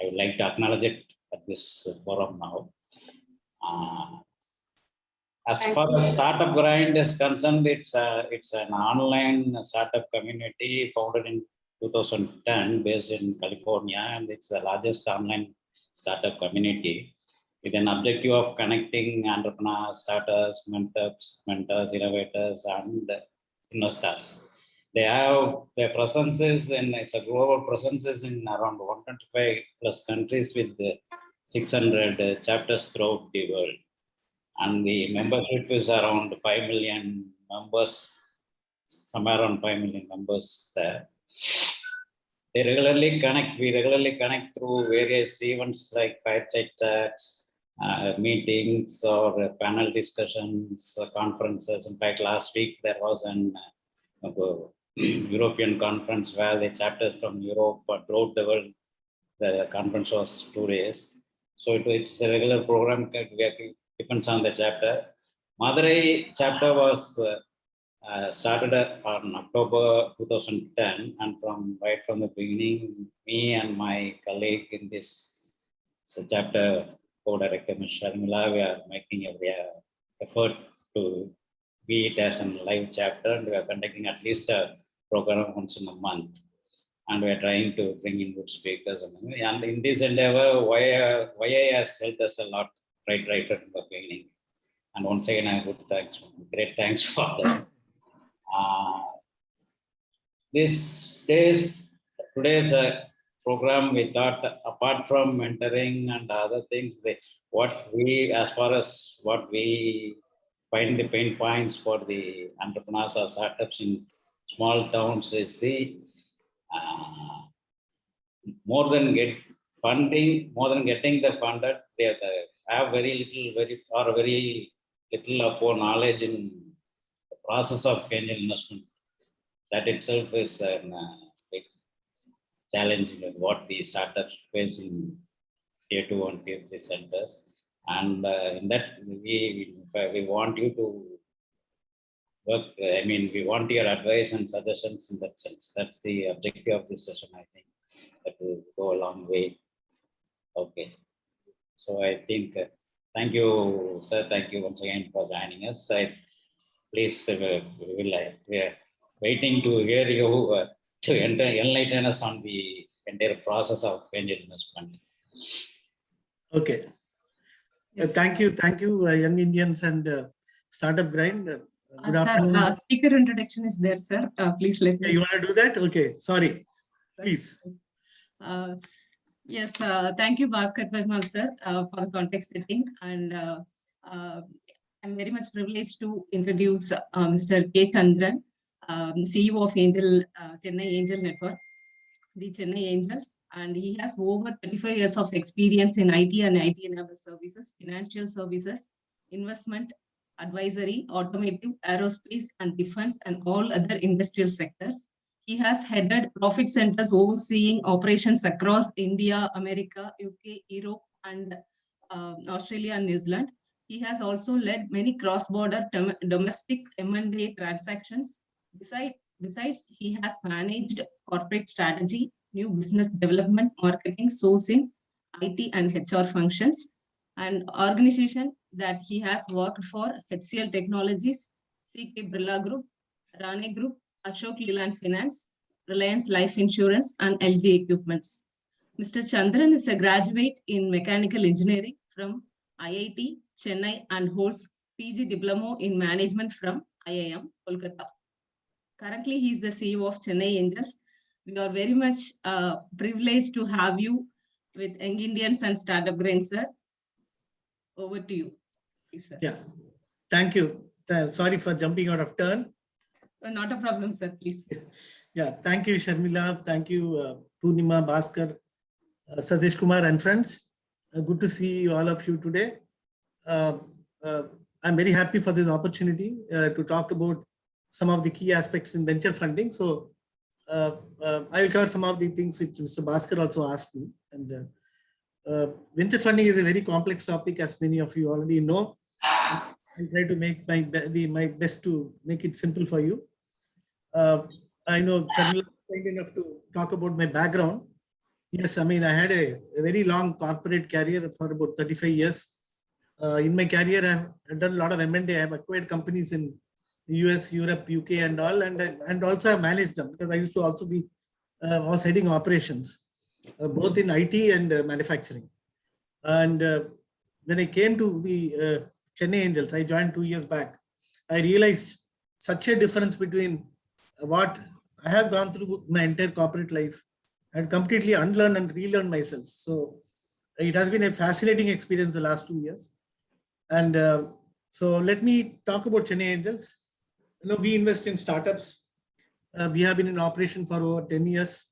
I would like to acknowledge it at this forum now. As far as Startup Grind is concerned, it's an online startup community founded in 2010, based in California, and it's the largest online startup community with an objective of connecting entrepreneurs, startups, mentors, innovators, and investors. They have their presences in, it's a global presences in around 125 plus countries with 600 chapters throughout the world. And the membership is around 5 million members, somewhere around 5 million members there. We regularly connect through various events like fireside chats, meetings, or panel discussions, conferences. In fact, last week there was an European conference where the chapters from Europe throughout the world, the conference was 2 days. So it's a regular program, depends on the chapter. Madurai chapter was started on October 2010, and right from the beginning, me and my colleague in this chapter, co-director Ms. Sharmila, we are making every effort to be it as a live chapter, and we are conducting at least a program once in a month, and we are trying to bring in good speakers. And in this endeavor, YA has helped us a lot right from the beginning. And once again, I would great thanks for that. Today's program, we thought, apart from mentoring and other things, as far as what we find the pain points for the entrepreneurs or startups in small towns is the more than getting the funded, they have very little or poor knowledge in the process of angel investment. That itself is a big challenge in what the startups face in tier 2 and tier 3 centers. And in that, we want you to work. We want your advice and suggestions in that sense. That's the objective of this session, I think. That will go a long way. Okay. So I think, thank you, sir. Thank you once again for joining us. Please, we are waiting to hear you to enlighten us on the entire process of angel investment. Okay. Thank you, Young Indians and Startup Grind. Good afternoon. Sir, speaker introduction is there, sir. Please let me. You want to do that? Okay. Sorry. Please. Yes. Thank you, Bhaskar Parimal, sir, for the context setting. And I'm very much privileged to introduce Mr. K. Chandran, CEO of Chennai Angel Network, the Chennai Angels, and he has over 25 years of experience in IT and IT-enabled services, financial services, investment, advisory, automotive, aerospace, and defense, and all other industrial sectors. He has headed profit centers overseeing operations across India, America, UK, Europe, and Australia and New Zealand. He has also led many cross-border domestic M&A transactions. Besides, he has managed corporate strategy, new business development, marketing, sourcing, IT and HR functions. And organization that he has worked for: HCL Technologies, CK Birla Group, Rane Group, Ashok Leyland Finance, Reliance Life Insurance, and LG Equipments. Mr. Chandran is a graduate in mechanical engineering from IIT Chennai and holds PG Diploma in Management from IIM Kolkata. Currently, he is the CEO of Chennai Angels. We are very much privileged to have you with Young Indians and Startup Grind, sir. Over to you, please, sir. Yeah, thank you. Sorry for jumping out of turn. Not a problem, sir, please. Yeah, thank you, Sharmila. Thank you, Purnima, Bhaskar, Satish Kumar, and friends. Good to see all of you today. I'm very happy for this opportunity to talk about some of the key aspects in venture funding. So I will cover some of the things which Mr. Bhaskar also asked me. And venture funding is a very complex topic, as many of you already know. I'll try to make my best to make it simple for you. I know Sharmila is kind enough to talk about my background. Yes, I mean, I had a very long corporate career for about 35 years. In my career, I've done a lot of M&A. I have acquired companies in US, Europe, UK, and all, and also I managed them because I used to also be was heading operations, both in IT and manufacturing. And when I came to the Chennai Angels, I joined 2 years back. I realized such a difference between what I have gone through my entire corporate life and completely unlearn and relearn myself. So it has been a fascinating experience the last 2 years. And so let me talk about Chennai Angels. You know, we invest in startups. We have been in operation for over 10 years.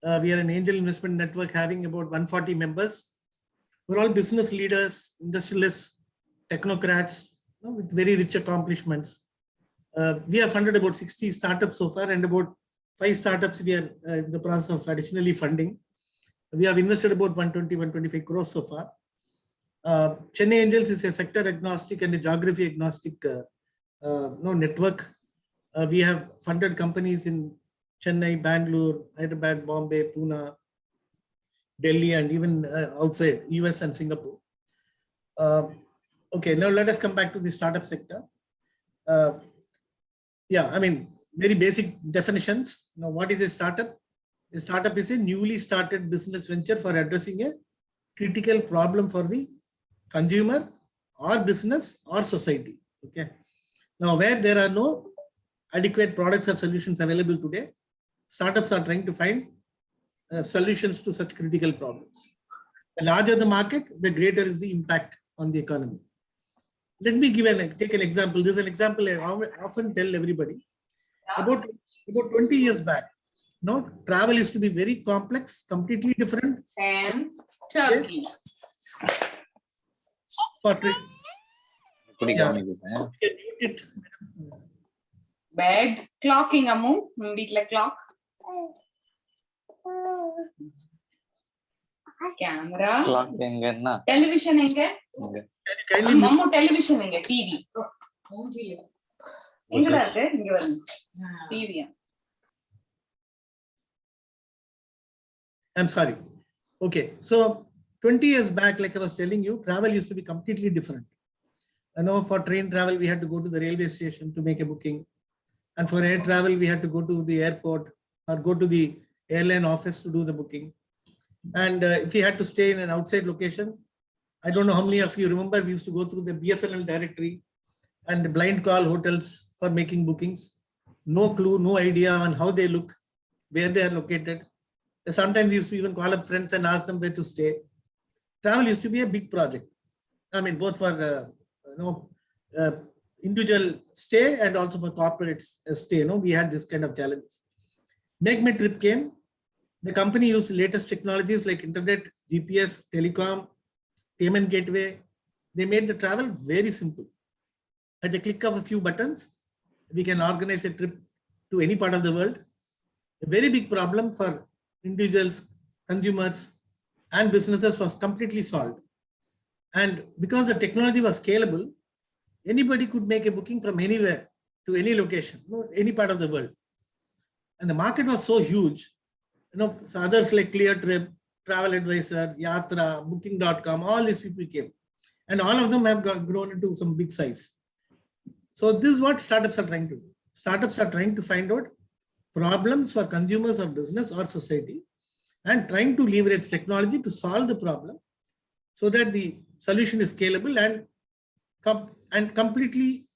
We are an angel investment network having about 140 members. We're all business leaders, industrialists, technocrats, you know, with very rich accomplishments. We have funded about 60 startups so far, and about 5 startups we are in the process of additionally funding. We have invested about 120-125 crores so far. Chennai Angels is a sector agnostic and a geography agnostic network. We have funded companies in Chennai, Bangalore, Hyderabad, Bombay, Pune, Delhi, and even outside US and Singapore. Okay, now let us come back to the startup sector. Yeah, I mean, very basic definitions. Now, what is a startup? A startup is a newly started business venture for addressing a critical problem for the consumer or business or society. Okay. Now, where there are no adequate products or solutions available today, startups are trying to find solutions to such critical problems. The larger the market, the greater is the impact on the economy. Let me take an example. This is an example I often tell everybody. About 20 years back, travel used to be very complex, completely different. And Turkey. For Bed clocking among weekly clock. Camera. Clock enga Television enga. Mamma television enga. TV. TV. I'm sorry. Okay, so 20 years back, like I was telling you, travel used to be completely different. I know for train travel, we had to go to the railway station to make a booking. And for air travel, we had to go to the airport or go to the airline office to do the booking. And if we had to stay in an outside location, I don't know how many of you remember, we used to go through the BSNL directory and blind call hotels for making bookings. No clue, no idea on how they look, where they are located. Sometimes we used to even call up friends and ask them where to stay. Travel used to be a big project. I mean, both for individual stay and also for corporate stay. We had this kind of challenges. Make My Trip came. The company used the latest technologies like internet, GPS, telecom, payment gateway. They made the travel very simple. At the click of a few buttons, we can organize a trip to any part of the world. A very big problem for individuals, consumers, and businesses was completely solved. And because the technology was scalable, anybody could make a booking from anywhere to any location, any part of the world. And the market was so huge. So others like ClearTrip, Travel Advisor, Yatra, Booking.com, all these people came. And all of them have grown into some big size. So this is what startups are trying to do. Startups are trying to find out problems for consumers or business or society and trying to leverage technology to solve the problem so that the solution is scalable and completely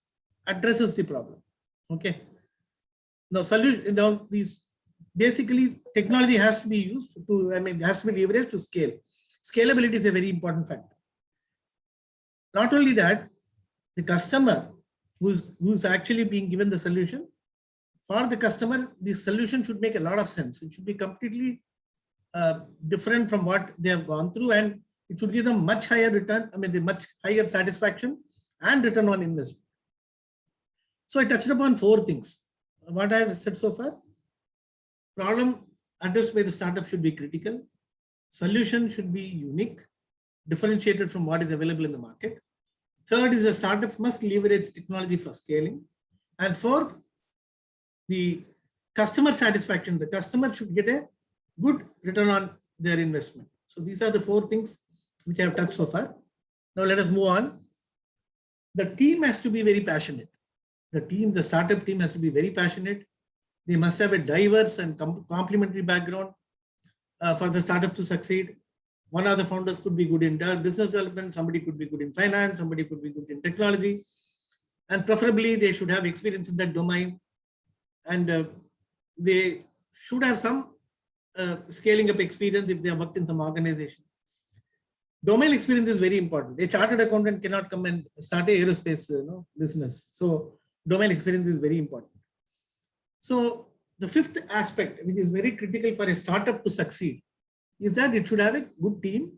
addresses the problem. Okay. Now, basically technology has to be used to, has to be leveraged to scale. Scalability is a very important factor. Not only that, the customer who's actually being given the solution, for the customer, the solution should make a lot of sense. It should be completely different from what they have gone through, and it should give them much higher return, the much higher satisfaction and return on investment. So I touched upon 4 things. What I have said so far: problem addressed by the startup should be critical. Solution should be unique, differentiated from what is available in the market. Third is the startups must leverage technology for scaling. And fourth, the customer satisfaction. The customer should get a good return on their investment. So these are the 4 things which I have touched so far. Now let us move on. The team has to be very passionate. The startup team has to be very passionate. They must have a diverse and complementary background for the startup to succeed. One of the founders could be good in business development, somebody could be good in finance, somebody could be good in technology, and preferably they should have experience in that domain, and they should have some scaling up experience if they have worked in some organization. Domain experience is very important. A chartered accountant cannot come and start a aerospace business. So domain experience is very important. So the 5th aspect, which is very critical for a startup to succeed, is that it should have a good team,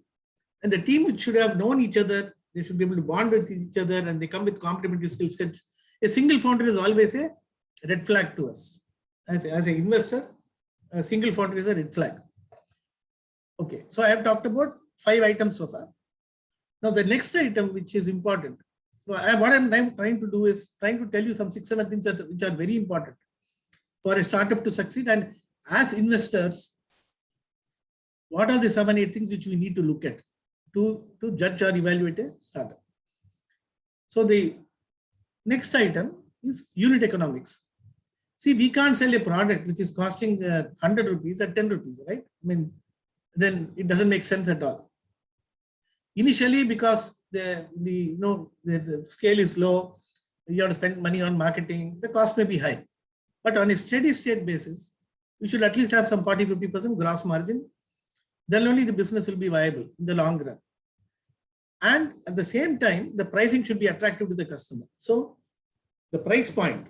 and the team should have known each other. They should be able to bond with each other, and they come with complementary skill sets. A single founder is always a red flag to us. As an investor, a single founder is a red flag. Okay, so I have talked about 5 items so far. Now the next item, which is important. So what I'm trying to do is trying to tell you some 6-7 things which are very important for a startup to succeed. And as investors, what are the 7-8 things which we need to look at to judge or evaluate a startup? So the next item is unit economics. See, we can't sell a product which is costing 100 rupees at 10 rupees, right? I mean, then it doesn't make sense at all. Initially, because the scale is low, you have to spend money on marketing, the cost may be high. But on a steady state basis, you should at least have some 40-50% gross margin. Then only the business will be viable in the long run. And at the same time, the pricing should be attractive to the customer. So the price point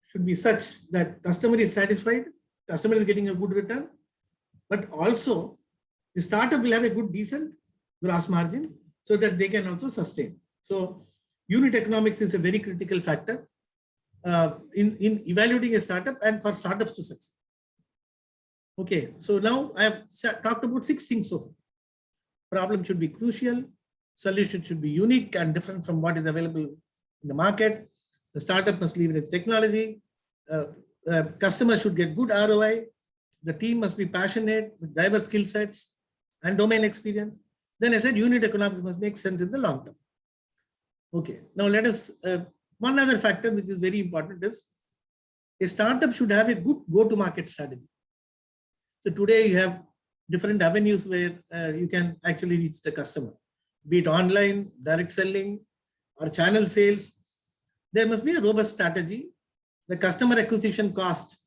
should be such that customer is satisfied, customer is getting a good return, but also the startup will have a good, decent gross margin so that they can also sustain. So unit economics is a very critical factor in evaluating a startup and for startups to succeed. Okay, so now I have talked about 6 things so far. Problem should be crucial, solution should be unique and different from what is available in the market. The startup must leverage technology. Customer should get good ROI. The team must be passionate with diverse skill sets and domain experience. Then I said unit economics must make sense in the long term. Okay, now let us, one other factor which is very important is a startup should have a good go-to-market strategy. So today you have different avenues where you can actually reach the customer, be it online, direct selling, or channel sales. There must be a robust strategy. The customer acquisition cost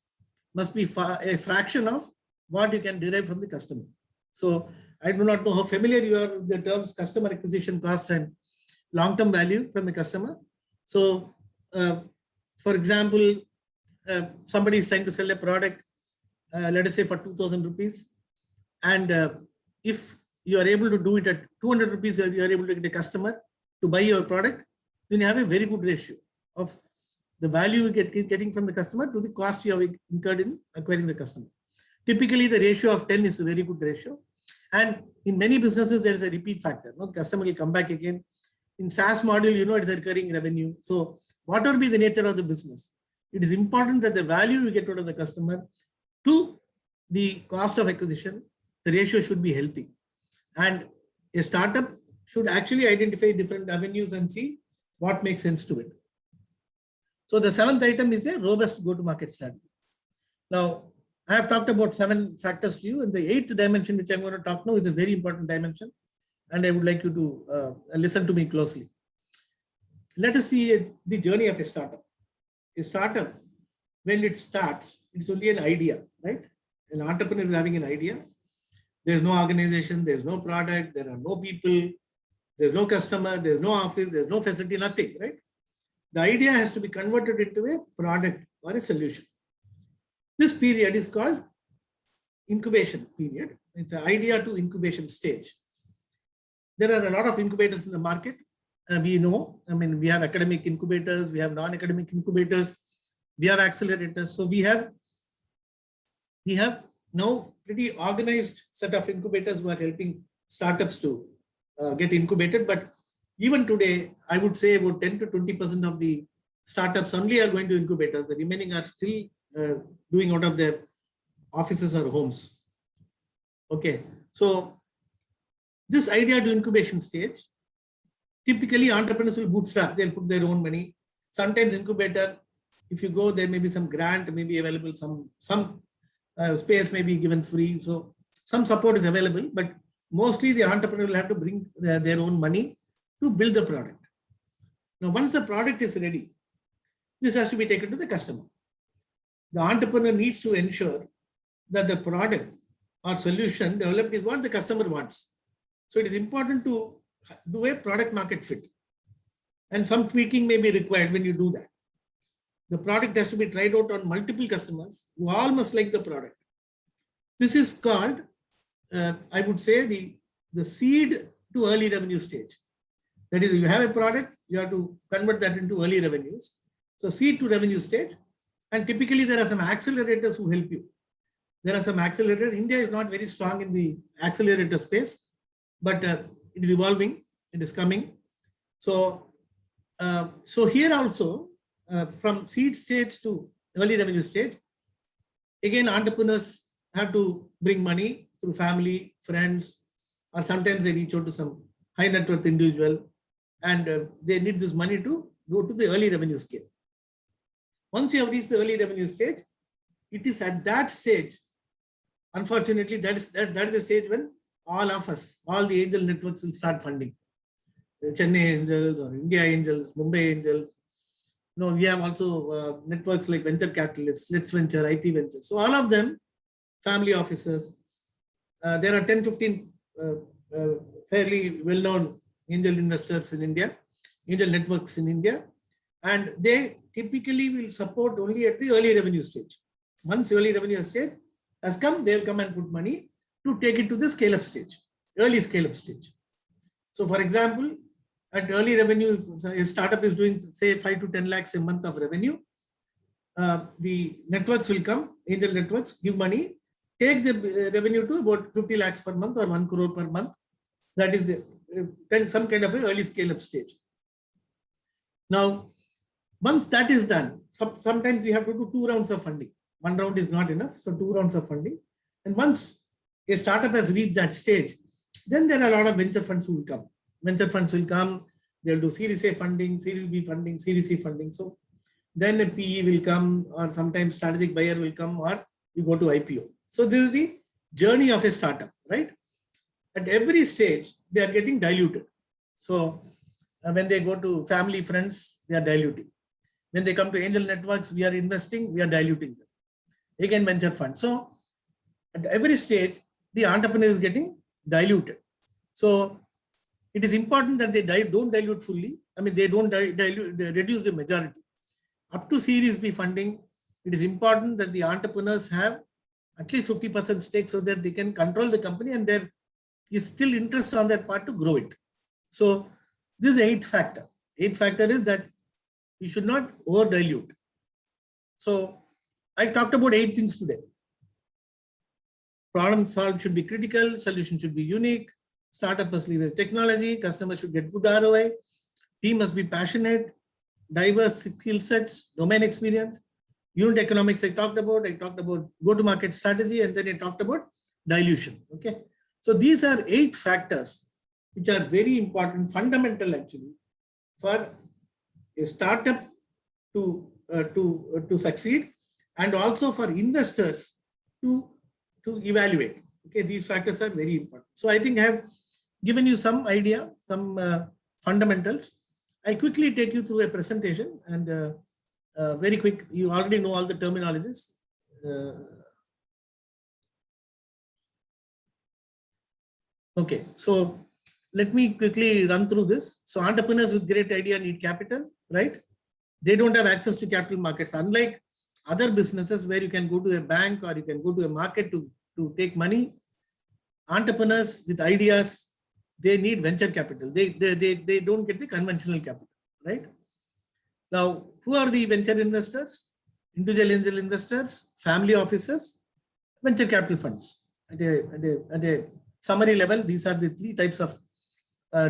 must be a fraction of what you can derive from the customer. So I do not know how familiar you are with the terms customer acquisition cost and long-term value from a customer. So for example, somebody is trying to sell a product, let us say for 2,000 rupees. And if you are able to do it at 200 rupees, you are able to get a customer to buy your product, then you have a very good ratio of the value you getting from the customer to the cost you have incurred in acquiring the customer. Typically, the ratio of 10 is a very good ratio. And in many businesses, there is a repeat factor. The customer will come back again. In SaaS model, it's a recurring revenue. So whatever be the nature of the business, it is important that the value you get out of the customer to the cost of acquisition, the ratio should be healthy. And a startup should actually identify different avenues and see what makes sense to it. So the 7th item is a robust go-to-market strategy. Now, I have talked about 7 factors to you, and the 8th dimension, which I'm going to talk now, is a very important dimension, and I would like you to listen to me closely. Let us see the journey of a startup. A startup, when it starts, it's only an idea, right? An entrepreneur is having an idea. There's no organization, there's no product, there are no people, there's no customer, there's no office, there's no facility, nothing, right? The idea has to be converted into a product or a solution. This period is called incubation period. It's an idea to incubation stage. There are a lot of incubators in the market. We know, we have academic incubators, we have non-academic incubators, we have accelerators. So we have now pretty organized set of incubators who are helping startups to get incubated. But even today, I would say about 10 to 20% of the startups only are going to incubators. The remaining are still doing out of their offices or homes. Okay. So this idea to incubation stage, typically entrepreneurs will bootstrap, they'll put their own money. Sometimes incubator, if you go, there may be some grant may be available, some space may be given free. So some support is available, but mostly the entrepreneur will have to bring their own money to build the product. Now, once the product is ready, this has to be taken to the customer. The entrepreneur needs to ensure that the product or solution developed is what the customer wants. So it is important to do a product market fit. And some tweaking may be required when you do that. The product has to be tried out on multiple customers who all must like the product. This is called, I would say, the seed to early revenue stage. That is, you have a product, you have to convert that into early revenues. So seed to revenue stage. And typically there are some accelerators who help you. There are some accelerators. India is not very strong in the accelerator space, but it is evolving, it is coming. So, so here also, from seed stage to early revenue stage, again, entrepreneurs have to bring money through family, friends, or sometimes they reach out to some high net worth individual, and they need this money to go to the early revenue scale. Once you have reached the early revenue stage, it is at that stage, unfortunately, that is the stage when all of us, all the angel networks will start funding. Chennai Angels or India Angels, Mumbai Angels. No, we have also networks like Venture Capitalists, Let's Venture, IP Venture. So all of them, family offices. There are 10, 15 fairly well-known angel investors in India, angel networks in India, and they typically will support only at the early revenue stage. Once early revenue stage has come, they will come and put money to take it to the scale-up stage, early scale-up stage. So for example, at early revenue, a startup is doing say 5 to 10 lakhs a month of revenue. The networks will come, angel networks, give money, take the revenue to about 50 lakhs per month or 1 crore per month. That is some kind of an early scale-up stage. Now, once that is done, sometimes we have to do 2 rounds of funding. 1 round is not enough, so 2 rounds of funding. And once a startup has reached that stage, then there are a lot of venture funds who will come. Venture funds will come, they'll do Series A funding, Series B funding, Series C funding. So then a PE will come, or sometimes strategic buyer will come, or you go to IPO. So this is the journey of a startup, right? At every stage, they are getting diluted. So when they go to family, friends, they are diluting. When they come to angel networks, we are investing, we are diluting them. Again, venture fund. So at every stage, the entrepreneur is getting diluted. So it is important that they don't dilute fully. I mean, they don't dilute, they reduce the majority. Up to Series B funding, it is important that the entrepreneurs have at least 50% stake so that they can control the company, and there is still interest on their part to grow it. So this is the 8th factor. 8th factor is that you should not over dilute. So I talked about 8 things today. Problem solved should be critical, solution should be unique, startup must leverage technology, customers should get good ROI, team must be passionate, diverse skill sets, domain experience, unit economics I talked about go-to-market strategy, and then I talked about dilution. Okay. So these are 8 factors which are very important, fundamental actually, for a startup to succeed, and also for investors to evaluate. Okay, these factors are very important. So I think I have given you some idea, some fundamentals. I'll quickly take you through a presentation, and very quick. You already know all the terminologies. Okay, so let me quickly run through this. So entrepreneurs with great idea need capital, right? They don't have access to capital markets, unlike other businesses where you can go to a bank or you can go to a market to take money. Entrepreneurs with ideas, they need venture capital. They don't get the conventional capital, right? Now, who are the venture investors? Individual angel investors, family offices, venture capital funds. At a summary level, these are the 3 types of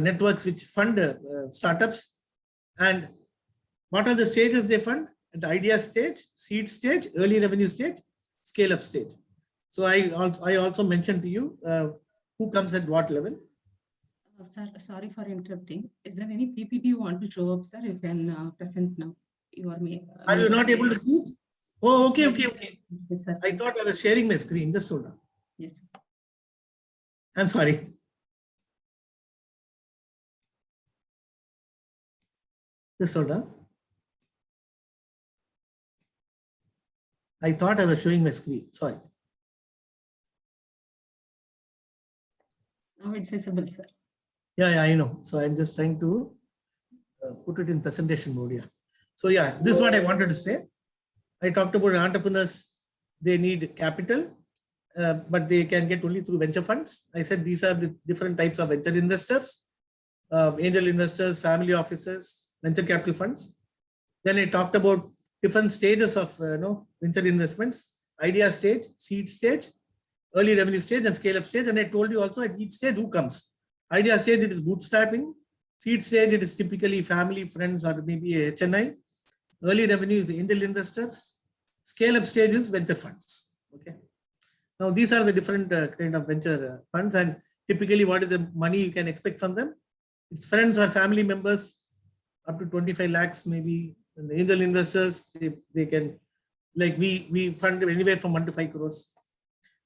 networks which fund startups. And what are the stages they fund? At the idea stage, seed stage, early revenue stage, scale up stage. So I also mentioned to you who comes at what level. Sir, sorry for interrupting. Is there any PPT you want to show up, sir? You can present now. You are Are you not able to see it? Oh, okay. Yes, sir. I thought I was sharing my screen. Just hold on. Yes, sir. I'm sorry. Just hold on. I thought I was showing my screen. Sorry. Now it's visible, sir. Yeah, I know. So I'm just trying to put it in presentation mode. Yeah. So yeah, this is what I wanted to say. I talked about entrepreneurs. They need capital, but they can get only through venture funds. I said these are the different types of venture investors, angel investors, family offices, venture capital funds. Then I talked about different stages of venture investments: idea stage, seed stage, early revenue stage, and scale up stage. And I told you also at each stage who comes. Idea stage, it is bootstrapping. Seed stage, it is typically family, friends, or maybe a HNI. Early revenue is angel investors. Scale up stage is venture funds. Okay. Now these are the different kind of venture funds, and typically what is the money you can expect from them? It's friends or family members, up to 25 lakhs maybe. And the angel investors, they can, like we fund anywhere from 1 to 5 crores.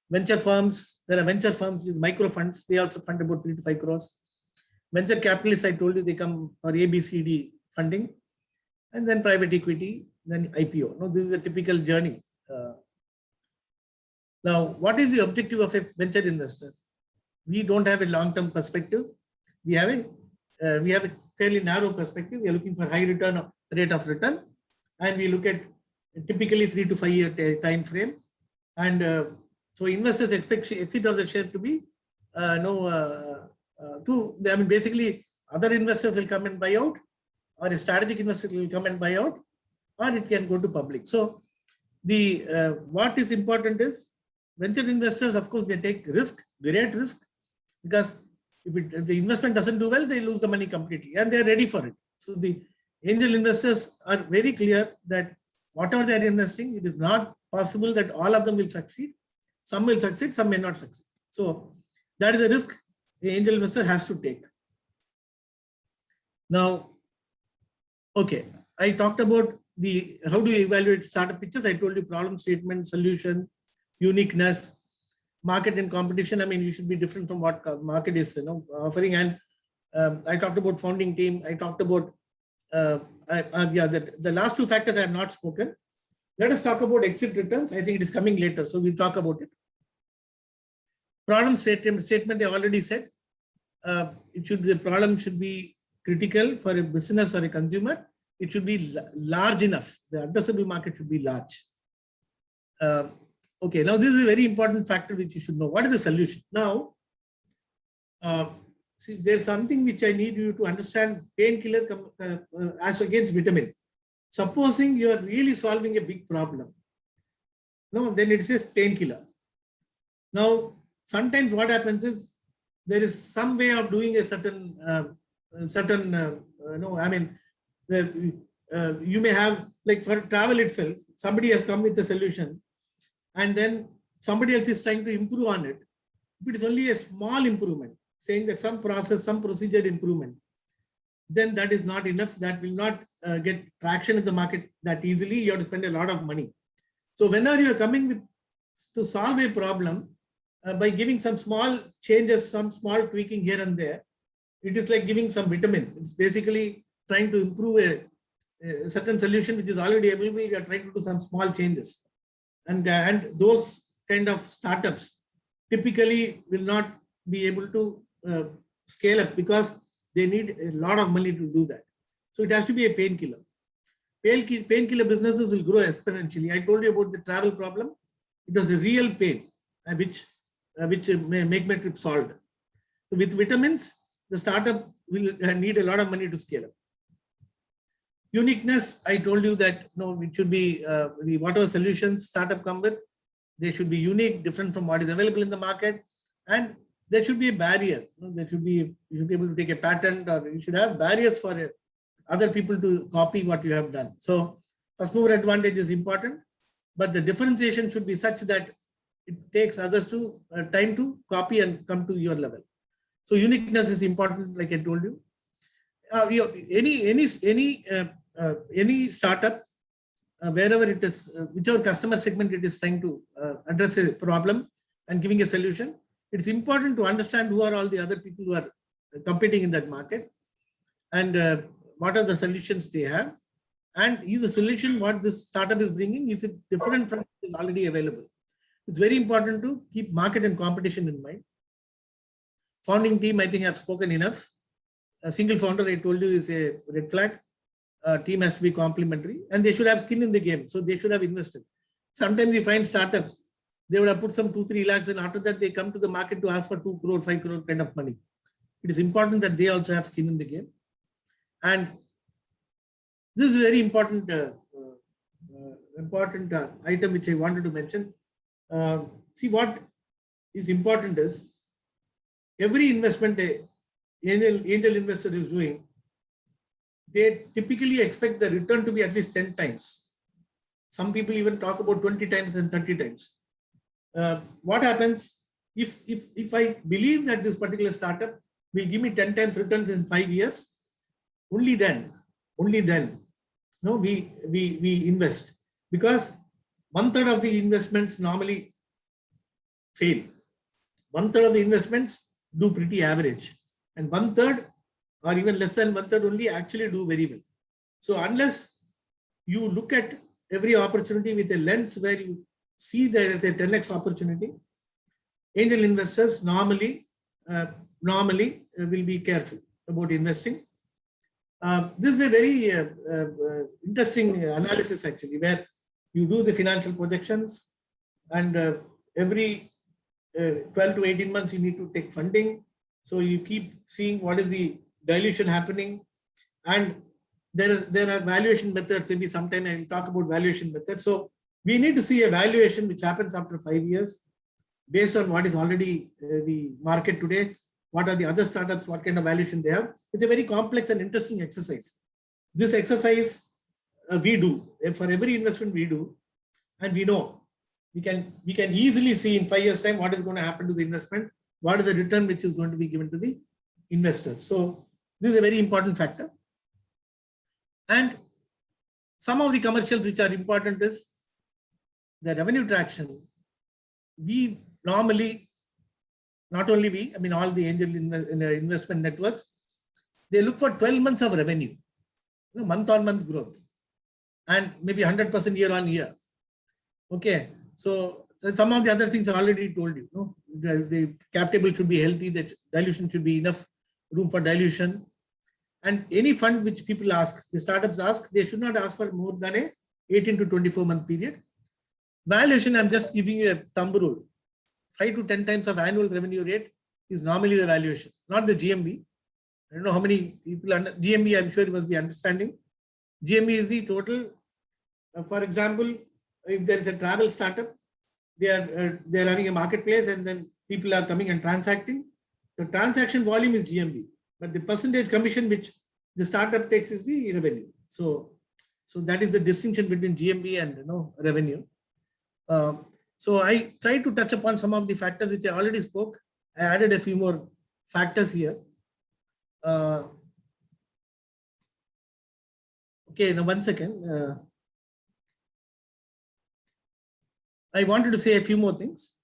Venture firms, there are venture firms with micro funds. They also fund about 3 to 5 crores. Venture capitalists, I told you, they come for ABCD funding, and then private equity, then IPO. No, this is a typical journey. Now, what is the objective of a venture investor? We don't have a long-term perspective. We have a fairly narrow perspective. We are looking for high rate of return, and we look at typically 3 to 5 year time frame. And so investors expect exit of the share to be basically other investors will come and buy out, or a strategic investor will come and buy out, or it can go to public. So the what is important is venture investors, of course, they take risk, great risk, because if the investment doesn't do well, they lose the money completely, and they are ready for it. So the angel investors are very clear that whatever they are investing, it is not possible that all of them will succeed. Some will succeed, some may not succeed. So that is a risk the angel investor has to take. Now, okay, I talked about how do you evaluate startup pitches. I told you problem statement, solution, uniqueness, market and competition. I mean, you should be different from what market is offering. And I talked about founding team. I talked about the last two factors I have not spoken. Let us talk about exit returns. I think it is coming later, so we'll talk about it. Problem statement I already said. The problem should be critical for a business or a consumer. It should be large enough. The addressable market should be large. Okay, now this is a very important factor which you should know. What is the solution? Now, see, there's something which I need you to understand. Painkiller as against vitamin. Supposing you are really solving a big problem, then it says painkiller. Now, sometimes what happens is there is some way of doing a certain, you may have, like for travel itself, somebody has come with a solution, and then somebody else is trying to improve on it. If it is only a small improvement, saying that some process, some procedure improvement, then that is not enough. That will not get traction in the market that easily. You have to spend a lot of money. So whenever you are coming to solve a problem by giving some small changes, some small tweaking here and there, it is like giving some vitamin. It's basically trying to improve a certain solution which is already available. You are trying to do some small changes. And those kind of startups typically will not be able to scale up because they need a lot of money to do that. So it has to be a painkiller. Painkiller businesses will grow exponentially. I told you about the travel problem. It was a real pain which make my trip solved. So with vitamins, the startup will need a lot of money to scale up. Uniqueness, I told you that it should be whatever solutions startup come with, they should be unique, different from what is available in the market, and there should be a barrier. You should be able to take a patent, or you should have barriers for other people to copy what you have done. So first mover advantage is important, but the differentiation should be such that it takes others to time to copy and come to your level. So uniqueness is important, like I told you. Any startup, wherever it is, whichever customer segment it is trying to address a problem and giving a solution, it's important to understand who are all the other people who are competing in that market, and what are the solutions they have, and is the solution what this startup is bringing, is it different from what is already available. It's very important to keep market and competition in mind. Founding team, I think I've spoken enough. A single founder, I told you, is a red flag. Team has to be complementary, and they should have skin in the game. So they should have invested. Sometimes you find startups, they would have put some 2-3 lakhs, and after that they come to the market to ask for 2 crore, 5 crore kind of money. It is important that they also have skin in the game. And this is a very important item which I wanted to mention. See, what is important is every investment angel investor is doing, they typically expect the return to be at least 10 times. Some people even talk about 20 times and 30 times. What happens if I believe that this particular startup will give me 10 times returns in 5 years? Only then, no, we invest, because 1/3 of the investments normally fail. 1/3 of the investments do pretty average, and 1/3 or even less than 1/3 only actually do very well. So unless you look at every opportunity with a lens where you see there is a 10x opportunity, angel investors normally will be careful about investing. This is a very interesting analysis actually, where you do the financial projections, and every 12 to 18 months you need to take funding. So you keep seeing what is the dilution happening, and there are valuation methods. Maybe sometime I will talk about valuation methods. So we need to see a valuation which happens after 5 years based on what is already the market today. What are the other startups? What kind of valuation they have? It's a very complex and interesting exercise. This exercise we do for every investment we do, and we know we can easily see in 5 years' time what is going to happen to the investment, what is the return which is going to be given to the investors. So this is a very important factor. And some of the commercials which are important is the revenue traction. We normally, not only we, I mean all the angel investment networks, they look for 12 months of revenue, month-on-month growth, and maybe 100% year-on-year. Okay, so some of the other things are already told you. The cap table should be healthy, the dilution should be enough room for dilution. And any fund which people ask, the startups ask, they should not ask for more than a 18 to 24-month period. Valuation, I'm just giving you a thumb rule. 5 to 10 times of annual revenue rate is normally the valuation, not the GMV. I don't know how many people under GMV, I'm sure you must be understanding. GMV is the total. For example, if there is a travel startup, they are having a marketplace, and then people are coming and transacting. The transaction volume is GMV, but the percentage commission which the startup takes is the revenue. So that is the distinction between GMV and revenue. So I tried to touch upon some of the factors which I already spoke. I added a few more factors here. Okay, now 1 second. I wanted to say a few more things.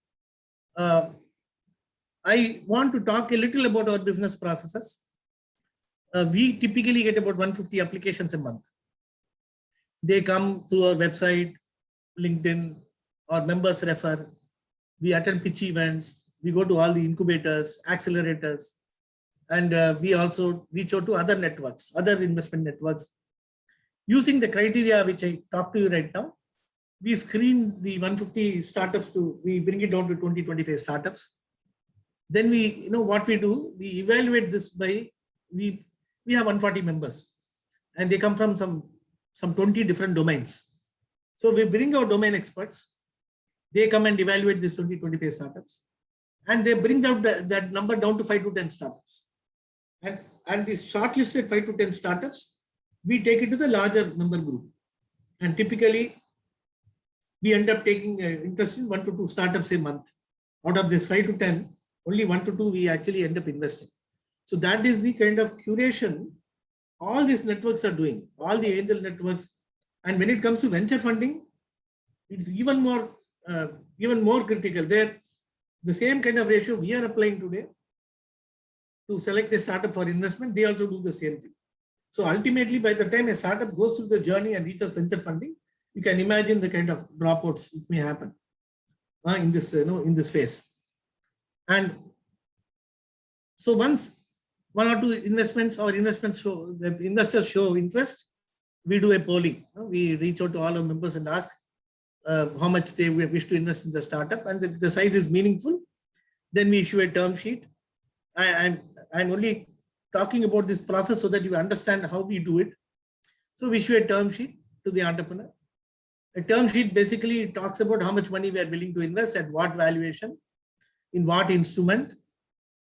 I want to talk a little about our business processes. We typically get about 150 applications a month. They come through our website, LinkedIn, or members refer. We attend pitch events. We go to all the incubators, accelerators, and we also reach out to other networks, other investment networks. Using the criteria which I talked to you right now, we screen the 150 startups we bring it down to 20-25 startups. Then what we do, we evaluate this by, we have 140 members, and they come from some 20 different domains. So we bring our domain experts. They come and evaluate these 20-25 startups, and they bring out that number down to 5 to 10 startups. And these shortlisted 5 to 10 startups, we take it to the larger number group. And typically, we end up taking interest in 1 to 2 startups a month. Out of this 5 to 10, only 1 to 2 we actually end up investing. So that is the kind of curation all these networks are doing, all the angel networks. And when it comes to venture funding, it's even more critical. There, the same kind of ratio we are applying today to select a startup for investment, they also do the same thing. So ultimately, by the time a startup goes through the journey and reaches venture funding, you can imagine the kind of dropouts which may happen in this phase. And so once 1 or 2 investments or investments show, the investors show interest, we do a polling. We reach out to all our members and ask how much they wish to invest in the startup, and if the size is meaningful, then we issue a term sheet. I'm only talking about this process so that you understand how we do it. So we issue a term sheet to the entrepreneur. A term sheet basically talks about how much money we are willing to invest, at what valuation, in what instrument.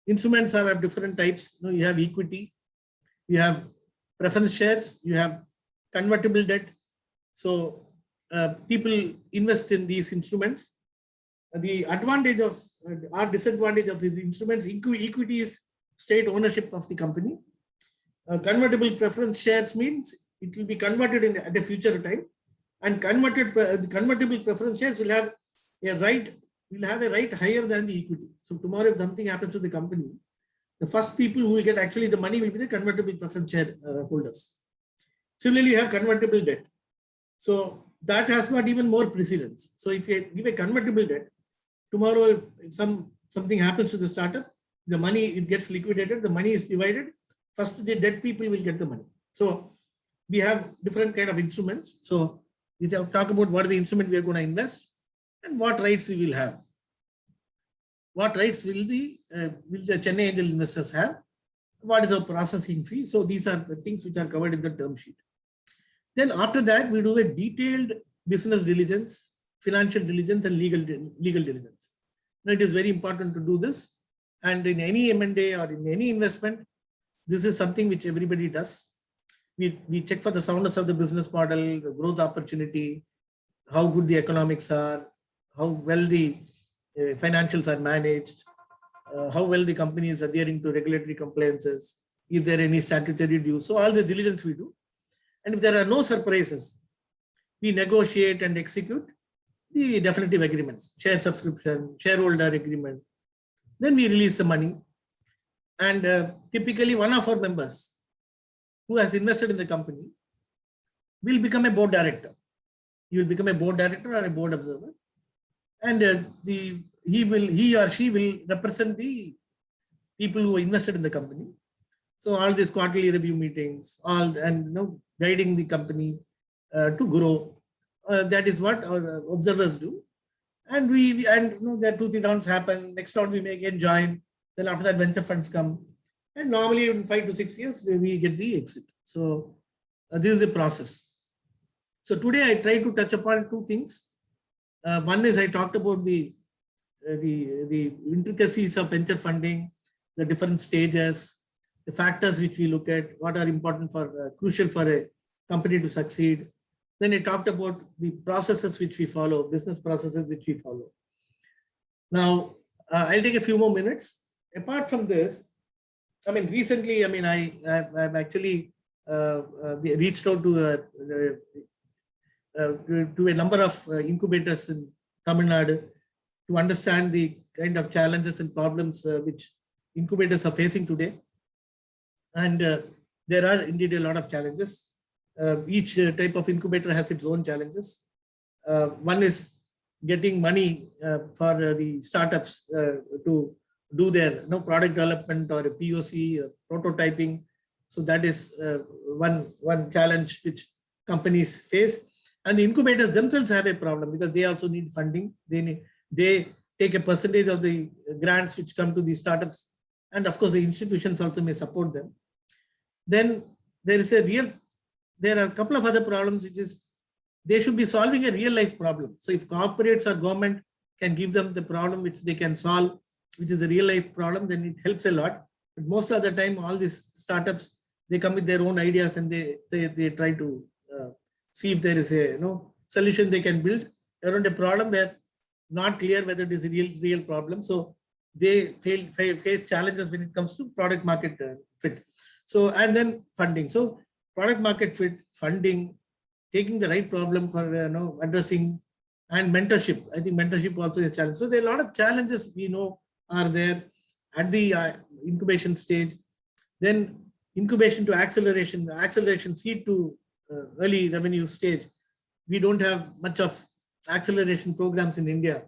Instruments are of different types. You have equity, you have preference shares, you have convertible debt. So people invest in these instruments. The advantage of or disadvantage of these instruments, equity is state ownership of the company. Convertible preference shares means it will be converted at a future time, and convertible preference shares will have a right higher than the equity. So tomorrow, if something happens to the company, the first people who will get actually the money will be the convertible preference share holders. Similarly, you have convertible debt. So that has got even more precedence. So if you give a convertible debt, tomorrow if something happens to the startup, the money, it gets liquidated, the money is divided. First, the debt people will get the money. So we have different kind of instruments. So we have talk about what are the instrument we are going to invest and what rights we will have. What rights will the Chennai Angel investors have? What is our processing fee? So these are the things which are covered in the term sheet. Then after that, we do a detailed business diligence, financial diligence, and legal diligence. Now, it is very important to do this. And in any M&A or in any investment, this is something which everybody does. We check for the soundness of the business model, the growth opportunity, how good the economics are, how well the financials are managed, how well the company is adhering to regulatory compliances, is there any statutory dues. So all the diligence we do. And if there are no surprises, we negotiate and execute the definitive agreements, share subscription, shareholder agreement. Then we release the money. And typically one of our members who has invested in the company will become a board director. He will become a board director or a board observer. And he or she will represent the people who invested in the company. So all these quarterly review meetings, guiding the company to grow. That is what our observers do. And there are 2-3 rounds happen. Next round we may again join. Then after that, venture funds come. And normally in 5 to 6 years, we get the exit. So this is the process. So today I try to touch upon 2 things. One is I talked about the intricacies of venture funding, the different stages, the factors which we look at, what are important for crucial for a company to succeed. Then I talked about the processes which we follow, business processes which we follow. Now, I'll take a few more minutes. Apart from this, recently, I've actually reached out to a number of incubators in Tamil Nadu to understand the kind of challenges and problems which incubators are facing today. And there are indeed a lot of challenges. Each type of incubator has its own challenges. One is getting money for the startups to do their product development or a POC, prototyping. So that is one challenge which companies face. And the incubators themselves have a problem because they also need funding. They take a percentage of the grants which come to the startups. And of course, the institutions also may support them. Then there are a couple of other problems, which is they should be solving a real life problem. So if corporates or government can give them the problem which they can solve, which is a real life problem, then it helps a lot. But most of the time, all these startups, they come with their own ideas and they try to see if there is a solution they can build around a problem where not clear whether it is a real problem. So they face challenges when it comes to product market fit. So, and then funding. So product market fit, funding, taking the right problem for addressing, and mentorship. I think mentorship also is a challenge. So there are a lot of challenges we know are there at the incubation stage. Then incubation to acceleration seed to early revenue stage. We don't have much of acceleration programs in India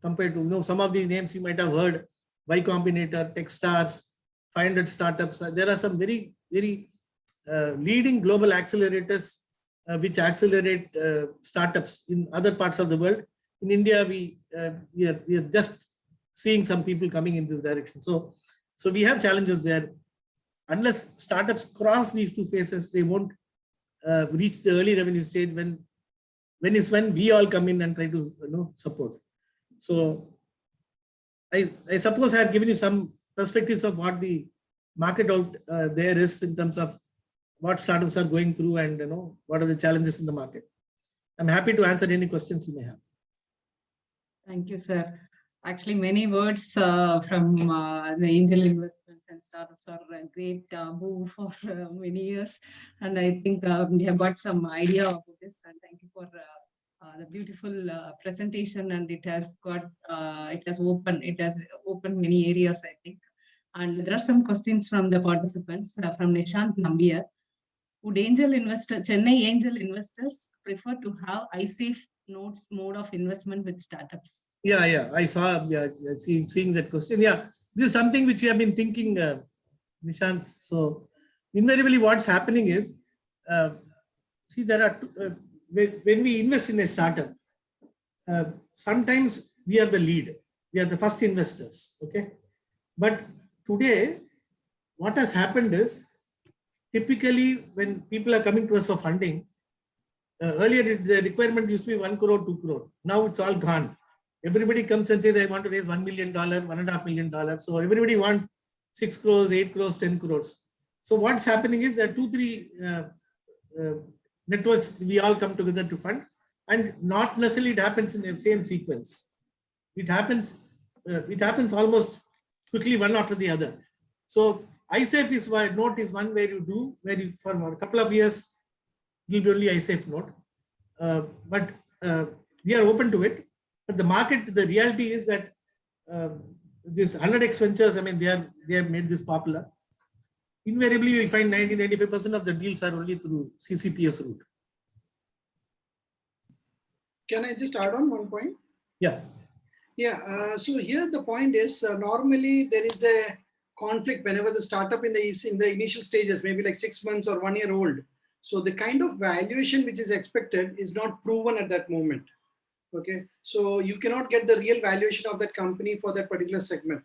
compared to some of the names you might have heard: Y Combinator, Techstars, 500 startups. There are some very leading global accelerators which accelerate startups in other parts of the world. In India, we are just seeing some people coming in this direction. So we have challenges there. Unless startups cross these two phases, they won't reach the early revenue stage when we all come in and try to support. So I suppose I have given you some perspectives of what the market out there is in terms of what startups are going through and what are the challenges in the market. I'm happy to answer any questions you may have. Thank you, sir. Actually, many words from the angel investments and startups are a great move for many years. And I think we have got some idea of this. And thank you for the beautiful presentation. And it has opened many areas, I think. And there are some questions from the participants from Nishant Nambiar. Would Chennai angel investors prefer to have iSafe notes mode of investment with startups? Yeah, I saw, seeing that question. Yeah, this is something which we have been thinking, Nishant. So invariably what's happening is, see, there are, when we invest in a startup, sometimes we are the lead. We are the first investors, okay? But today, what has happened is, typically when people are coming to us for funding, earlier the requirement used to be 1 crore, 2 crore. Now it's all gone. Everybody comes and says, I want to raise $1 million, $1.5 million. So everybody wants 6 crores, 8 crores, 10 crores. So what's happening is that 2-3 networks, we all come together to fund, and not necessarily it happens in the same sequence. It happens almost quickly, one after the other. So iSafe is note is one where you for a couple of years, it will be only iSafe note. But we are open to it. But the market, the reality is that this 100x Ventures, I mean, they have made this popular. Invariably, you will find 90-95% of the deals are only through CCPS route. Can I just add on one point? Yeah. Yeah. So here the point is, normally there is a conflict whenever the startup in the initial stages, maybe like 6 months or 1 year old. So the kind of valuation which is expected is not proven at that moment. Okay, so you cannot get the real valuation of that company for that particular segment.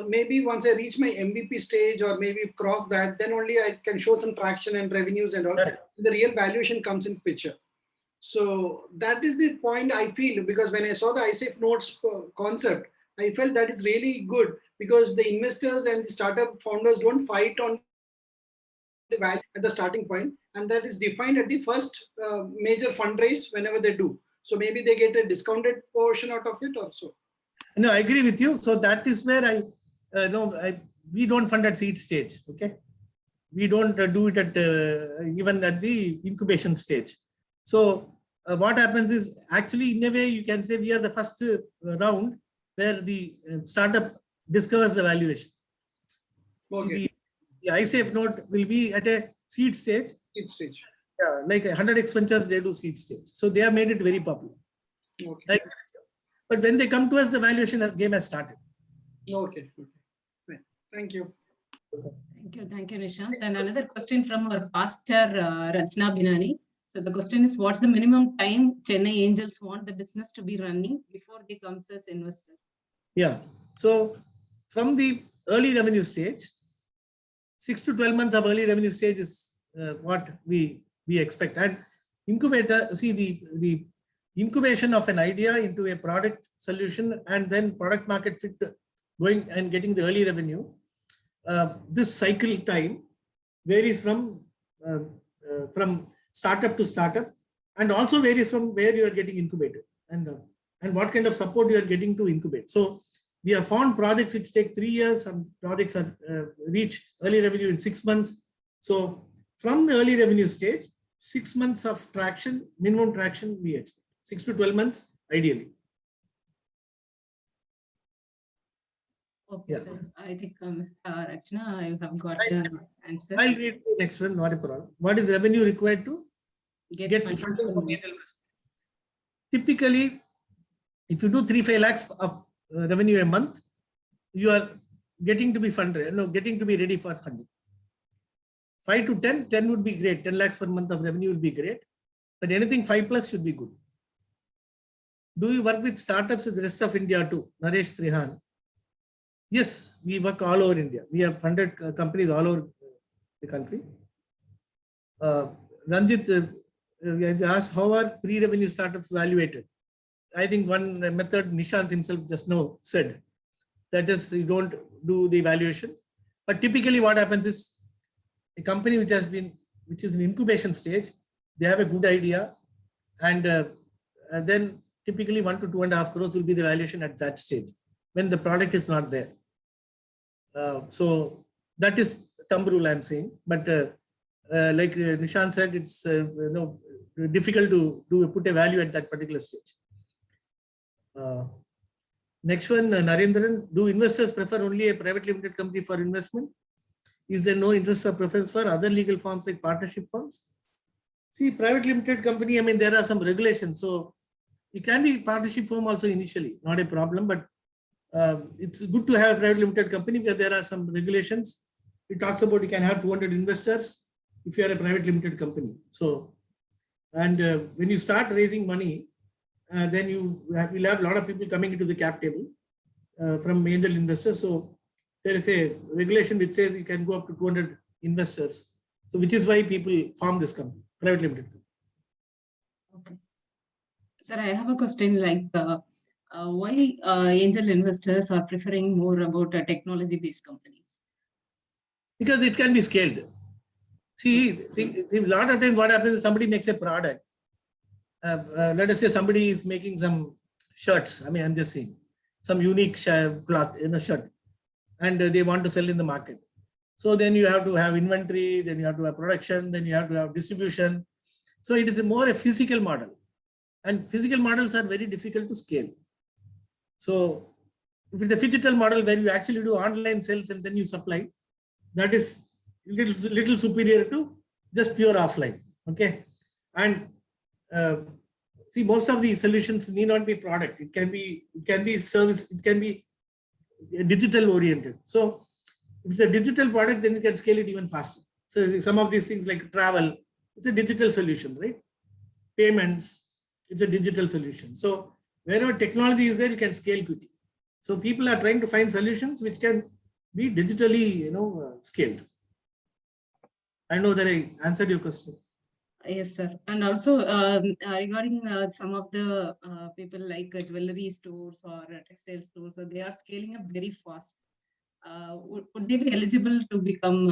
Maybe once I reach my MVP stage or maybe cross that, then only I can show some traction and revenues and all. The real valuation comes in picture. So that is the point I feel, because when I saw the iSafe notes concept, I felt that is really good, because the investors and the startup founders don't fight on the value at the starting point, and that is defined at the first major fundraise whenever they do. So maybe they get a discounted portion out of it also. No, I agree with you. So that is where we don't fund at seed stage. Okay, we don't do it at even at the incubation stage. So what happens is, actually, in a way, you can say we are the first round where the startup discovers the valuation. Okay. So the iSafe note will be at a seed stage. Seed stage. Yeah, like 100x Ventures, they do seed stage. So they have made it very popular. Okay. But when they come to us, the valuation game has started. Okay. Right. Thank you. Thank you, Nishant. And another question from our pastor, Rachna Binani. So the question is, what's the minimum time Chennai Angels want the business to be running before they come as investor? Yeah. So from the early revenue stage, 6 to 12 months of early revenue stage is what we expect. And incubator, see the incubation of an idea into a product solution and then product market fit going and getting the early revenue. This cycle time varies from startup to startup, and also varies from where you are getting incubated. and what kind of support you are getting to incubate. So we have found projects which take 3 years. Some projects are reach early revenue in 6 months. So from the early revenue stage, 6 months of traction, minimum traction we expect. 6 to 12 months ideally. Okay, Yeah. sir. I think, Rachna, I have got the answer. I'll read the next one, not a problem. What is revenue required to get funding funding from from angel investors? Typically, if you do 3-5 lakhs of revenue a month, you are getting to be funded, getting to be ready for funding. 5 to 10 would be great. 10 lakhs per month of revenue will be great, but anything 5 plus should be good. Do you work with startups in the rest of India too? Naresh Srihan. Yes, we work all over India. We have funded companies all over the country. Ranjit has asked, how are pre-revenue startups evaluated? I think one method Nishant himself just now said, that is, you don't do the evaluation. But typically what happens is a company which is in incubation stage, they have a good idea, and then typically 1 to 2.5 crores will be the valuation at that stage when the product is not there. So that is thumb rule I'm saying, but like Nishant said, it's difficult to put a value at that particular stage. Next one, Narendran, do investors prefer only a private limited company for investment? Is there no interest or preference for other legal forms like partnership firms? See, private limited company, I mean, there are some regulations. So it can be partnership firm also initially, not a problem, but it's good to have a private limited company where there are some regulations. It talks about you can have 200 investors if you are a private limited company. So, and when you start raising money, then you will have a lot of people coming into the cap table from angel investors. So there is a regulation which says you can go up to 200 investors. So which is why people form this company, private limited company. Okay. Sir, I have a question like, why angel investors are preferring more about technology-based companies? Because it can be scaled. See, a lot of times what happens is somebody makes a product. Let us say somebody is making some shirts. I mean, I'm just saying some unique cloth in a shirt, and they want to sell in the market. So then you have to have inventory, then you have to have production, then you have to have distribution. So it is more a physical model, and physical models are very difficult to scale. So if it's a digital model where you actually do online sales and then you supply, that is little superior to just pure offline. Okay, and see, most of these solutions need not be product. It can be service. It can be digital oriented. So if it's a digital product, then you can scale it even faster. So some of these things like travel, it's a digital solution, right? Payments, it's a digital solution. So wherever technology is there, you can scale quickly. So people are trying to find solutions which can be digitally, scaled. I know that I answered your question. Yes, sir. And also regarding some of the people like jewelry stores or textile stores, so they are scaling up very fast. Would they be eligible to become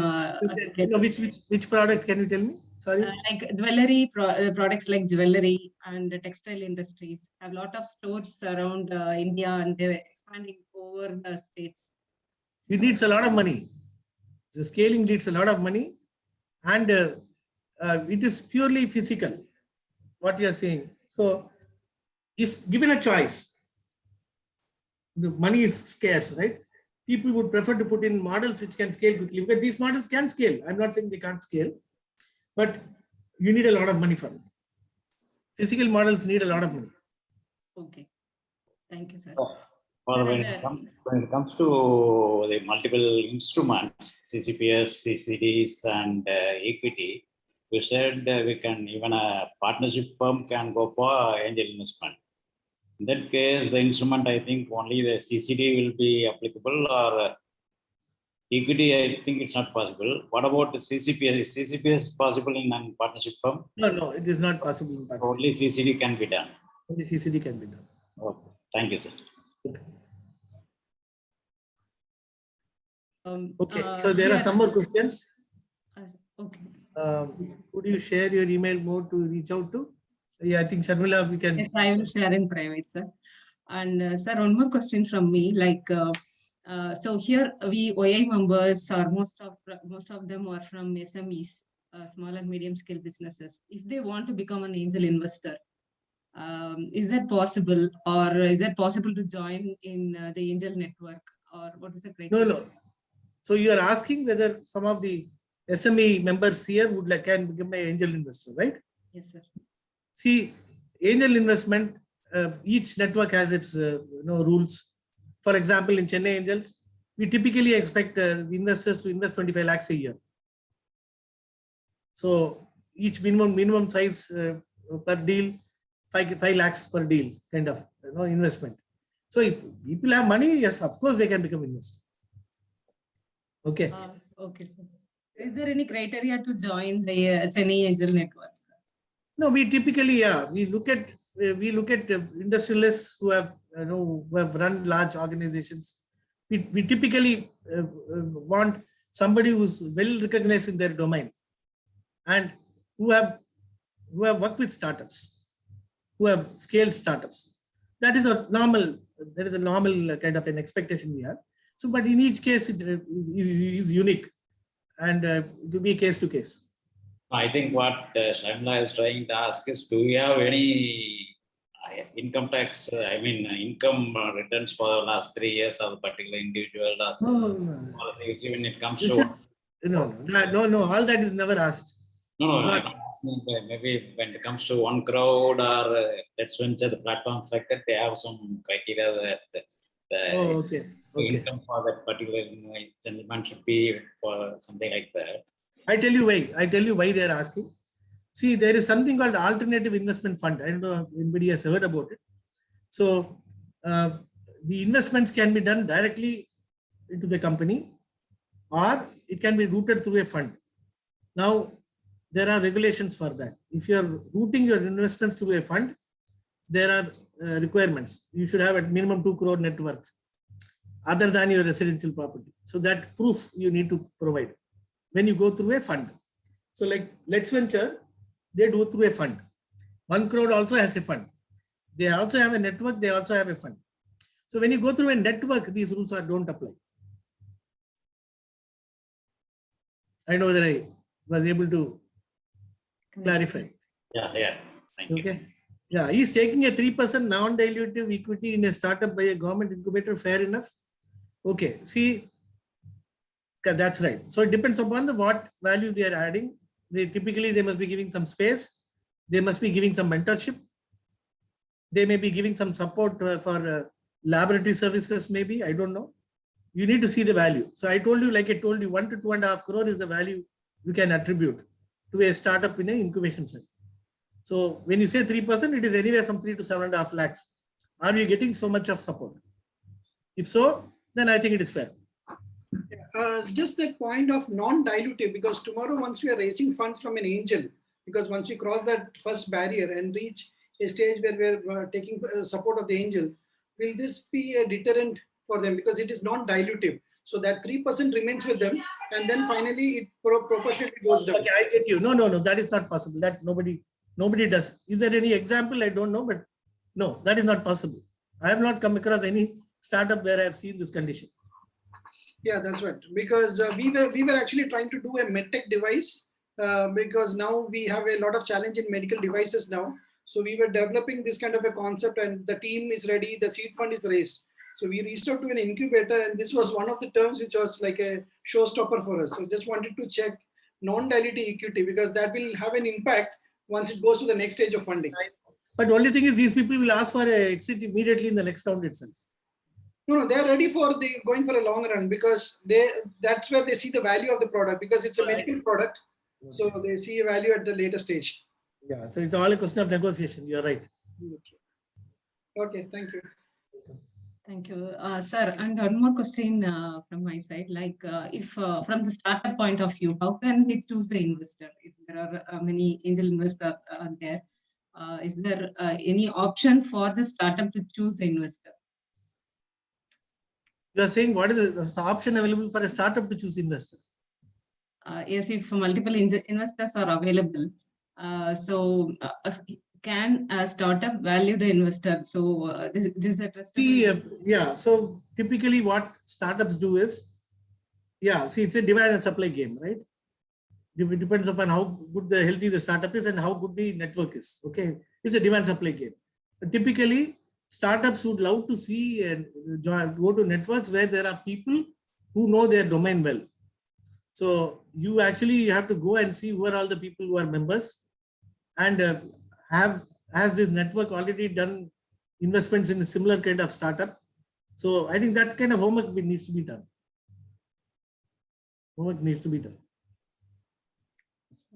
which product can you tell me? Sorry. Like jewelry products like jewelry and the textile industries have a lot of stores around India, and they're expanding over the states. It needs a lot of money. The scaling needs a lot of money, and it is purely physical, what you are saying. So if given a choice, the money is scarce, right? People would prefer to put in models which can scale quickly, because these models can scale. I'm not saying they can't scale, but you need a lot of money for it. Physical models need a lot of money. Okay. Thank you, sir. Well, when it comes to the multiple instruments, CCPS, CCDs, and equity, we said we can, even a partnership firm can go for angel investment. In that case, the instrument, I think only the CCD will be applicable, or equity, I think it's not possible. What about the CCPS? Is CCPS possible in a partnership firm? No, it is not possible in partnership. Only CCD can be done. Only CCD can be done. Okay. Thank you, sir. Okay, so there are some more questions. Okay. Could you share your email mode to reach out to? Yeah, I think Sharmila, we can. Yes, I will share in private, sir. And sir, one more question from me. So here we OI members are most of them are from SMEs, small and medium scale businesses. If they want to become an angel investor, is that possible, or is that possible to join in the angel network, or what is the criteria? No. So you are asking whether some of the SME members here would can become an angel investor, right? Yes, sir. See, angel investment, each network has its rules. For example, in Chennai Angels, we typically expect the investors to invest 25 lakhs a year. So each minimum size per deal, 5 lakhs per deal kind of investment. So if people have money, yes, of course they can become investors. Okay. Okay, sir. Is there any criteria to join the Chennai Angel network? No, we typically, we look at industrialists who have run large organizations. We typically want somebody who's well recognized in their domain and who have worked with startups, who have scaled startups. That is a normal kind of an expectation we have. So, but in each case, it is unique, and it will be case to case. I think what Sharmila is trying to ask is, do we have any income tax, income returns for the last 3 years of a particular individual? Policy, when it comes to... No, all that is never asked. No, I'm asking maybe when it comes to One Crowd or Let's Venture, the platforms like that, they have some criteria that the income for that particular gentleman should be for something like that. I tell you why they are asking. See, there is something called alternative investment fund. I don't know if anybody has heard about it. So the investments can be done directly into the company, or it can be routed through a fund. Now, there are regulations for that. If you are routing your investments through a fund, there are requirements. You should have at minimum 2 crore net worth other than your residential property. So that proof you need to provide when you go through a fund. So like Let's Venture, they do through a fund. One Crore also has a fund. They also have a network. They also have a fund. So when you go through a network, these rules don't apply. I know that I was able to clarify. Yeah. Thank you. Okay. Yeah, he's taking a 3% non-dilutive equity in a startup by a government incubator. Fair enough. Okay. See, that's right. So it depends upon what value they are adding. They must be giving some space. They must be giving some mentorship. They may be giving some support for laboratory services, maybe. I don't know. You need to see the value. So I told you, 1 to 2.5 crore is the value you can attribute to a startup in an incubation center. So when you say 3%, it is anywhere from 3 to 7.5 lakhs. Are you getting so much of support? If so, then I think it is fair. Just that point of non-dilutive, because tomorrow once we are raising funds from an angel, because once we cross that first barrier and reach a stage where we're taking support of the angels, will this be a deterrent for them? Because it is non-dilutive. So that 3% remains with them, and then finally it proportionately goes down. Okay, I get you. No, that is not possible. That nobody does. Is there any example? I don't know, but no, that is not possible. I have not come across any startup where I have seen this condition. Yeah, that's right. Because we were actually trying to do a medtech device because now we have a lot of challenge in medical devices now. So we were developing this kind of a concept, and the team is ready. The seed fund is raised. So we reached out to an incubator, and this was one of the terms which was like a showstopper for us. So just wanted to check non-dilutive equity, because that will have an impact once it goes to the next stage of funding. But the only thing is, these people will ask for an exit immediately in the next round itself. No, they are ready for going for a long run, because that's where they see the value of the product, because it's a medical product. So they see a value at the later stage. Yeah, so it's all a question of negotiation. You're right. Okay, thank you. Thank you, sir. And one more question from my side. If from the startup point of view, how can we choose the investor? If there are many angel investors there, is there any option for the startup to choose the investor? You are saying what is the option available for a startup to choose investor? Yes, if multiple investors are available, can a startup value the investor? So this is a trustable. Yeah. So typically, what startups do is, see, it's a demand and supply game, right? It depends upon how good the healthy the startup is and how good the network is. Okay, it's a demand supply game. But typically, startups would love to see and go to networks where there are people who know their domain well. So you actually have to go and see who are all the people who are members, and has this network already done investments in a similar kind of startup. So I think that kind of homework needs to be done. Homework needs to be done.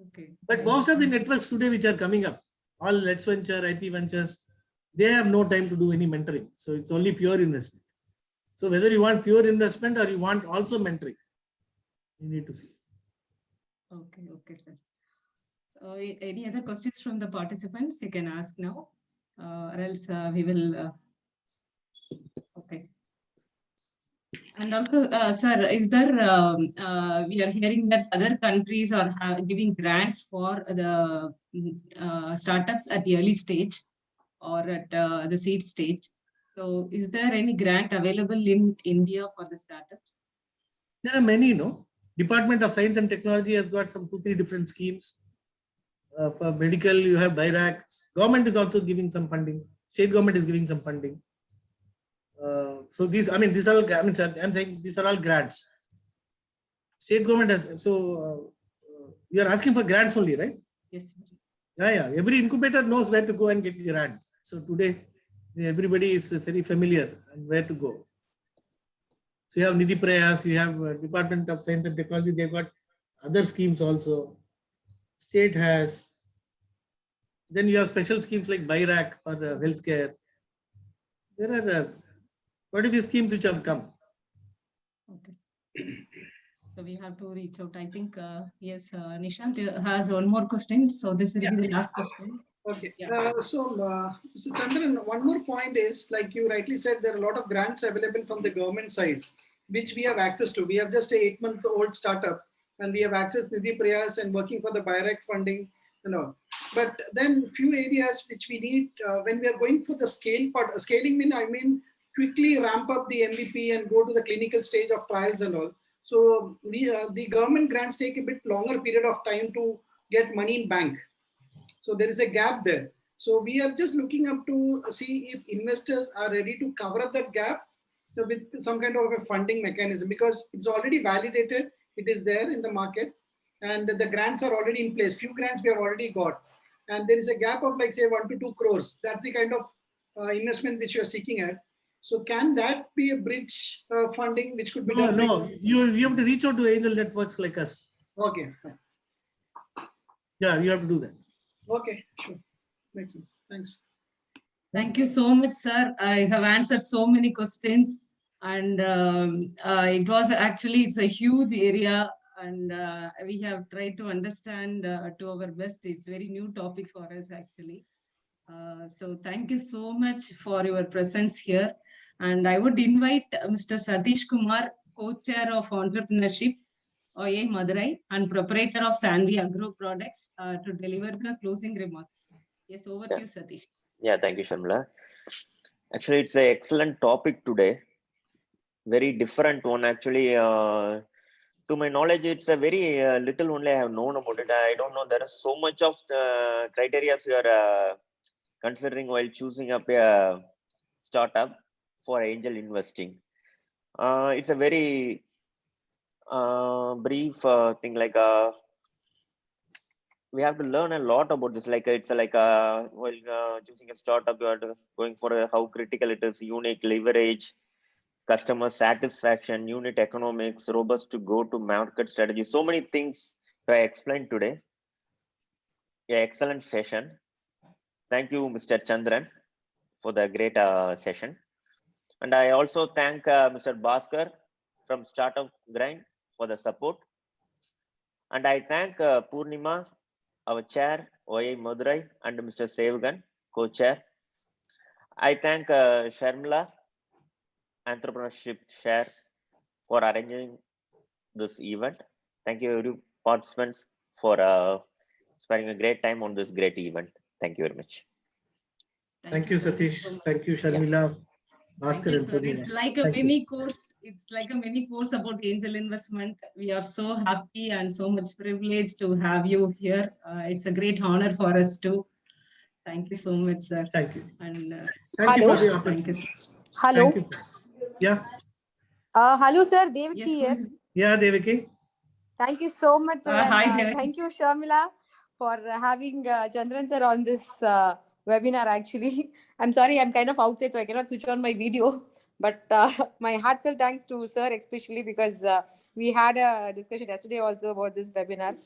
Okay. But most of the networks today which are coming up, all Let's Venture, IP Ventures, they have no time to do any mentoring. So it's only pure investment. So whether you want pure investment or you want also mentoring, you need to see. Okay, okay, sir. So any other questions from the participants? You can ask now, or else we will. Okay. And also, sir, is there, we are hearing that other countries are giving grants for the startups at the early stage or at the seed stage. So is there any grant available in India for the startups? There are many, no? Department of Science and Technology has got some 2-3 different schemes. For medical, you have BIRAC. Government is also giving some funding. State government is giving some funding. So these, these are all, I'm saying these are all grants. State government has, so you are asking for grants only, right? Yes, sir. Yeah. Every incubator knows where to go and get grant. So today, everybody is very familiar and where to go. So you have Nidhi Prayas, you have Department of Science and Technology, they've got other schemes also. State has. Then you have special schemes like BIRAC for healthcare. There are quite a few schemes which have come. Okay. So we have to reach out. I think, yes, Nishant has one more question. So this will be the last question. Okay. Yeah. Mr. Chandran, one more point is, like you rightly said, there are a lot of grants available from the government side, which we have access to. We have just a 8-month-old startup, and we have access to Nidhi Prayas and working for the BIRAC funding, But then few areas which we need when we are going for the scaling, I mean quickly ramp up the MVP and go to the clinical stage of trials and all. So the government grants take a bit longer period of time to get money in bank. So there is a gap there. So we are just looking up to see if investors are ready to cover up that gap with some kind of a funding mechanism, because it's already validated. It is there in the market and the grants are already in place. Few grants we have already got. And there is a gap of like say 1 to 2 crores. That's the kind of investment which you are seeking at. So can that be a bridge funding which could be done? No, you have to reach out to angel networks like us. Okay, fine. Yeah, you have to do that. Okay, sure. Makes sense. Thanks. Thank you so much, sir. I have answered so many questions, and it's a huge area, and we have tried to understand to our best. It's a very new topic for us, actually. So thank you so much for your presence here. And I would invite Mr. Satish Kumar, co-chair of entrepreneurship, OIA Madurai, and proprietor of Sanvi Agro Products, to deliver the closing remarks. Yes, over to you, Satish. Yeah, thank you, Shamla. Actually, it's an excellent topic today. Very different one, actually. To my knowledge, it's a very little only I have known about it. I don't know. There is so much of criteria we are considering while choosing up a startup for angel investing. It's a very brief thing, like we have to learn a lot about this. Like it's like while choosing a startup, you are going for how critical it is, unique leverage, customer satisfaction, unit economics, robust to go to market strategy. So many things I explained today. Yeah, excellent session. Thank you, Mr. Chandran, for the great session. And I also thank Mr. Bhaskar from Startup Grind for the support. And I thank Purnima, our chair, OIA Madurai, and Mr. Sevagan, co-chair. I thank Sharmila, entrepreneurship chair, for arranging this event. Thank you, every participants, for spending a great time on this great event. Thank you very much. Thank you, Satish. so much. Thank you, Sharmila, Thank Bhaskar, you, and sir. Purnima. It's like a Thank you. mini course. It's like a mini course about angel investment. We are so happy and so much privileged to have you here. It's a great honor for us too. Thank you so much, sir. Thank you. And Thank you for the thank you. opportunity. Sir. Hello. Thank you. Yeah. Hello, sir. Devaki Yes, here. please. Yeah, Devaki. Thank you so much, sir. Hi, and, Devaki. thank you, Sharmila, for having Chandran sir on this webinar. Actually, I'm sorry, I'm kind of outside, so I cannot switch on my video. But my heartfelt thanks to sir, especially because we had a discussion yesterday also about this webinar.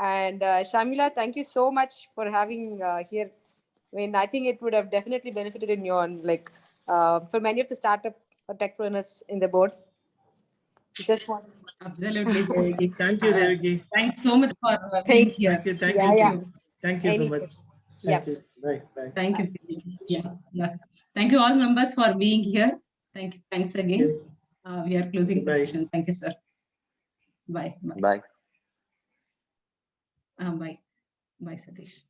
And Sharmila, thank you so much for having here. I mean, I think it would have definitely benefited in your like for many of the startup or techpreneurs in the board. Just want. Absolutely, Devaki. Thank you, Devaki. Thanks so much for being Thank you. here. Thank you. Thank Yeah, you. yeah. Thank you so Anytime. much. Yeah. Thank you. Bye. Bye. Thank you. Devaki. Yeah. Thank you all members for being here. Thank you. Thanks again. We are closing the Bye. session. Thank you, sir. Bye. Bye. Bye. Bye, Satish.